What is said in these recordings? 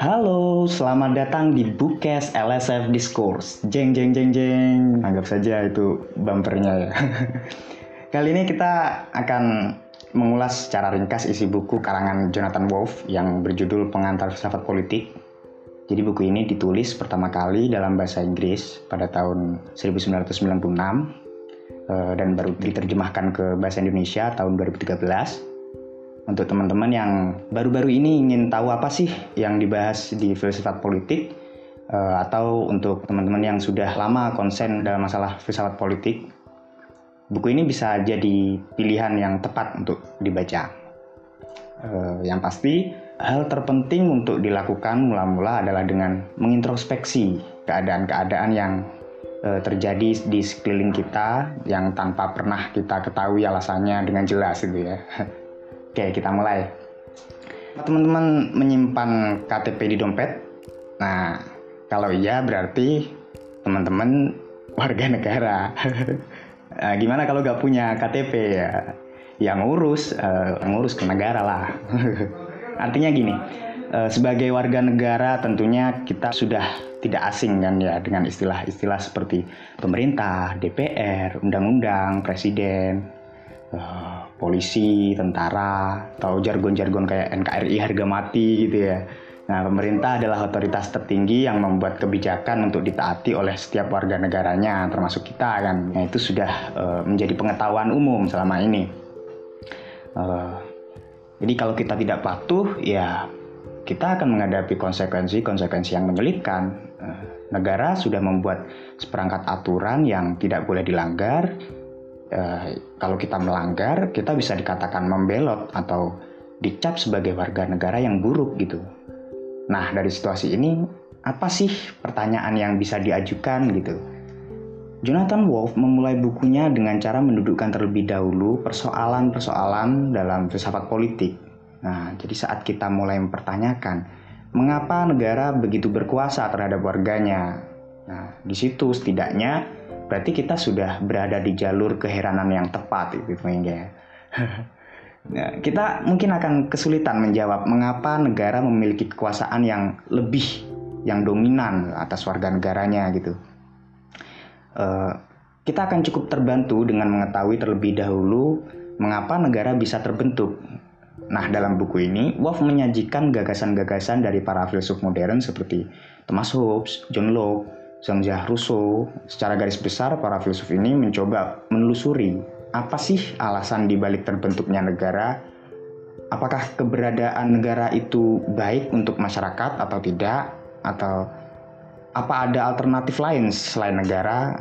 Halo, selamat datang di Bookcast LSF Discourse. Jeng jeng jeng jeng. Anggap saja itu bumpernya ya. Kali ini kita akan mengulas secara ringkas isi buku karangan Jonathan Wolff yang berjudul Pengantar Filsafat Politik. Jadi buku ini ditulis pertama kali dalam bahasa Inggris pada tahun 1996 dan baru diterjemahkan ke bahasa Indonesia tahun 2013. Untuk teman-teman yang baru-baru ini ingin tahu apa sih yang dibahas di filsafat politik, atau untuk teman-teman yang sudah lama konsen dalam masalah filsafat politik, buku ini bisa jadi pilihan yang tepat untuk dibaca. Yang pasti, hal terpenting untuk dilakukan mula-mula adalah dengan mengintrospeksi keadaan-keadaan yang terjadi di sekeliling kita yang tanpa pernah kita ketahui alasannya dengan jelas gitu ya. Oke, kita mulai. Teman-teman menyimpan KTP di dompet? Nah, kalau iya berarti teman-teman warga negara. Nah, gimana kalau nggak punya KTP ya? Yang ngurus ke negara lah. Artinya gini, sebagai warga negara tentunya kita sudah tidak asing kan ya dengan istilah-istilah seperti pemerintah, DPR, undang-undang, presiden, polisi, tentara, atau jargon-jargon kayak NKRI harga mati gitu ya. Nah, pemerintah adalah otoritas tertinggi yang membuat kebijakan untuk ditaati oleh setiap warga negaranya, termasuk kita kan. Nah, itu sudah menjadi pengetahuan umum selama ini. Jadi kalau kita tidak patuh, ya kita akan menghadapi konsekuensi yang menyulitkan. Negara sudah membuat seperangkat aturan yang tidak boleh dilanggar. Kalau kita melanggar, kita bisa dikatakan membelot atau dicap sebagai warga negara yang buruk gitu. Nah, dari situasi ini, apa sih pertanyaan yang bisa diajukan gitu? Jonathan Wolff memulai bukunya dengan cara mendudukkan terlebih dahulu persoalan-persoalan dalam filsafat politik. Nah, jadi saat kita mulai mempertanyakan, mengapa negara begitu berkuasa terhadap warganya? Nah, di situ setidaknya berarti kita sudah berada di jalur keheranan yang tepat gitu ya. Nah, kita mungkin akan kesulitan menjawab mengapa negara memiliki kekuasaan yang lebih, yang dominan atas warga negaranya gitu. Kita akan cukup terbantu dengan mengetahui terlebih dahulu mengapa negara bisa terbentuk. Nah, dalam buku ini, Wolff menyajikan gagasan-gagasan dari para filsuf modern seperti Thomas Hobbes, John Locke, Jean-Jacques Rousseau. Secara garis besar, para filsuf ini mencoba menelusuri apa sih alasan dibalik terbentuknya negara, apakah keberadaan negara itu baik untuk masyarakat atau tidak, atau apa ada alternatif lain selain negara.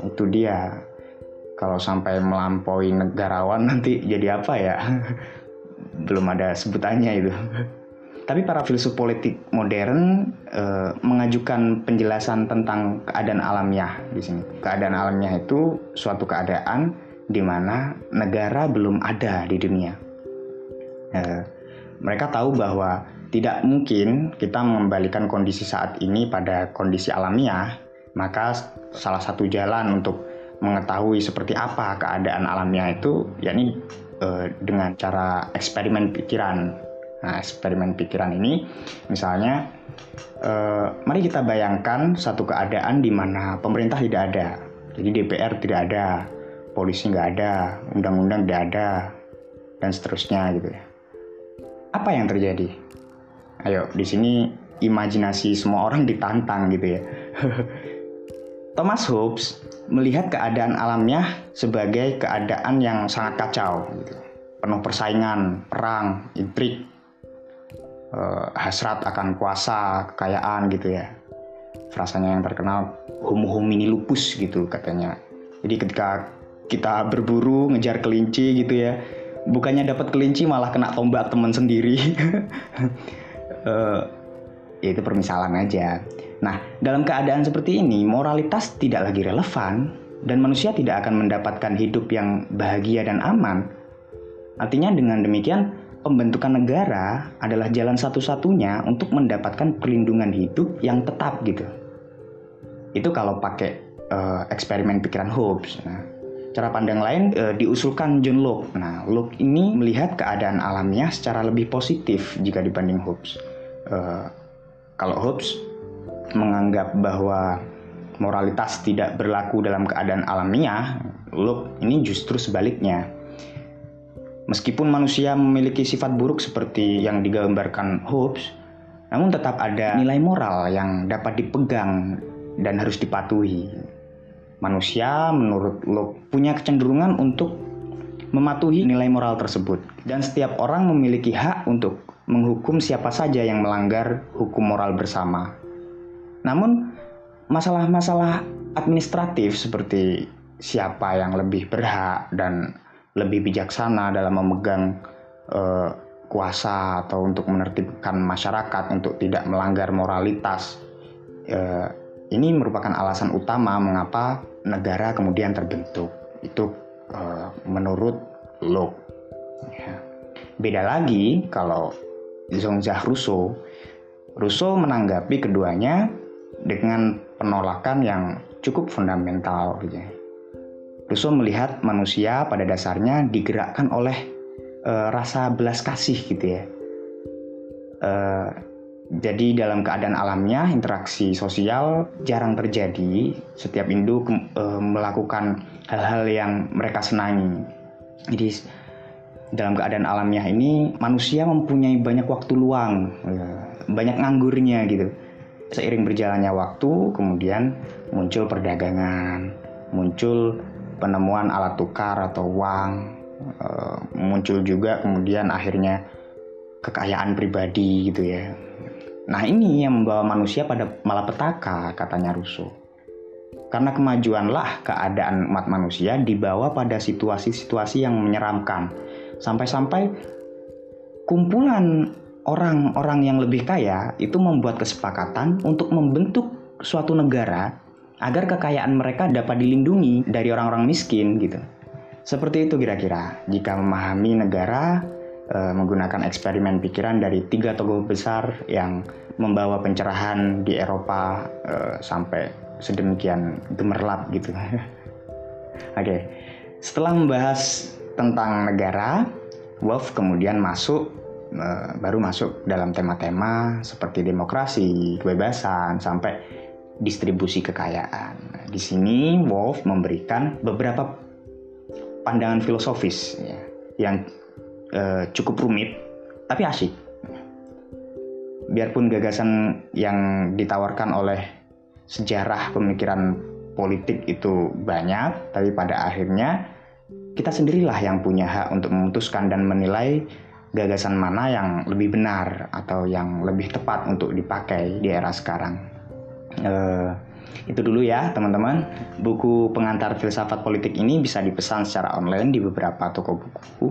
Itu dia. Kalau sampai melampaui negarawan nanti jadi apa ya? Belum ada sebutannya itu. Tapi para filsuf politik modern mengajukan penjelasan tentang keadaan alamiah di sini. Keadaan alamiah itu suatu keadaan di mana negara belum ada di dunia. Mereka tahu bahwa tidak mungkin kita mengembalikan kondisi saat ini pada kondisi alamiah. Maka salah satu jalan untuk mengetahui seperti apa keadaan alamiah itu, yakni dengan cara eksperimen pikiran. Nah, eksperimen pikiran ini misalnya, mari kita bayangkan satu keadaan di mana pemerintah tidak ada. Jadi DPR tidak ada, polisi nggak ada, undang-undang tidak ada, dan seterusnya gitu ya. Apa yang terjadi? Ayo, di sini imajinasi semua orang ditantang gitu ya. Thomas Hobbes melihat keadaan alamiah sebagai keadaan yang sangat kacau gitu. Penuh persaingan, perang, intrik, hasrat akan kuasa, kekayaan gitu ya. Frasanya yang terkenal homo homini lupus gitu katanya. Jadi ketika kita berburu ngejar kelinci gitu ya, bukannya dapat kelinci malah kena tombak teman sendiri. Ya itu permisalan aja. Nah, dalam keadaan seperti ini moralitas tidak lagi relevan dan manusia tidak akan mendapatkan hidup yang bahagia dan aman. Artinya dengan demikian pembentukan negara adalah jalan satu-satunya untuk mendapatkan perlindungan hidup yang tetap gitu. Itu kalau pakai eksperimen pikiran Hobbes. Nah, cara pandang lain diusulkan John Locke. Nah, Locke ini melihat keadaan alamiah secara lebih positif jika dibanding Hobbes. Kalau Hobbes menganggap bahwa moralitas tidak berlaku dalam keadaan alamiah, Locke ini justru sebaliknya. Meskipun manusia memiliki sifat buruk seperti yang digambarkan Hobbes, namun tetap ada nilai moral yang dapat dipegang dan harus dipatuhi. Manusia menurut Locke punya kecenderungan untuk mematuhi nilai moral tersebut, dan setiap orang memiliki hak untuk menghukum siapa saja yang melanggar hukum moral bersama. Namun masalah-masalah administratif seperti siapa yang lebih berhak dan lebih bijaksana dalam memegang kuasa atau untuk menertibkan masyarakat untuk tidak melanggar moralitas, ini merupakan alasan utama mengapa negara kemudian terbentuk. Itu menurut Locke. Ya. Beda lagi kalau Jean-Jacques Rousseau. Rousseau menanggapi keduanya dengan penolakan yang cukup fundamental. Rousseau melihat manusia pada dasarnya digerakkan oleh rasa belas kasih gitu ya. Jadi dalam keadaan alamnya interaksi sosial jarang terjadi. Setiap induk melakukan hal-hal yang mereka senangi. Jadi dalam keadaan alamiah ini manusia mempunyai banyak waktu luang, banyak nganggurnya gitu. Seiring berjalannya waktu, kemudian muncul perdagangan, muncul penemuan alat tukar atau uang, muncul juga kemudian akhirnya kekayaan pribadi gitu ya. Nah ini yang membawa manusia pada malapetaka, katanya Rousseau. Karena kemajuanlah keadaan umat manusia dibawa pada situasi-situasi yang menyeramkan. Sampai-sampai kumpulan orang-orang yang lebih kaya itu membuat kesepakatan untuk membentuk suatu negara agar kekayaan mereka dapat dilindungi dari orang-orang miskin gitu. Seperti itu kira-kira jika memahami negara menggunakan eksperimen pikiran dari 3 tokoh besar yang membawa pencerahan di Eropa sampai sedemikian gemerlap gitu. Oke, setelah membahas tentang negara, Wolff kemudian baru masuk dalam tema-tema seperti demokrasi, kebebasan, sampai distribusi kekayaan. Di sini Wolff memberikan beberapa pandangan filosofis ya, yang cukup rumit tapi asyik. Biarpun gagasan yang ditawarkan oleh sejarah pemikiran politik itu banyak, tapi pada akhirnya kita sendirilah yang punya hak untuk memutuskan dan menilai gagasan mana yang lebih benar atau yang lebih tepat untuk dipakai di era sekarang. Itu dulu ya teman-teman. Buku pengantar filsafat politik ini bisa dipesan secara online di beberapa toko buku.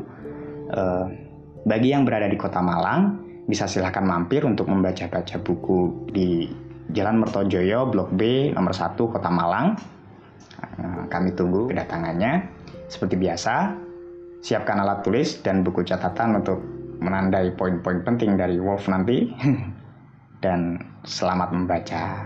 Bagi yang berada di Kota Malang, bisa silahkan mampir untuk membaca-baca buku di Jalan Mertojoyo, Blok B, nomor 1, Kota Malang. Kami tunggu kedatangannya. Seperti biasa, siapkan alat tulis dan buku catatan untuk menandai poin-poin penting dari Wolff nanti. Dan selamat membaca.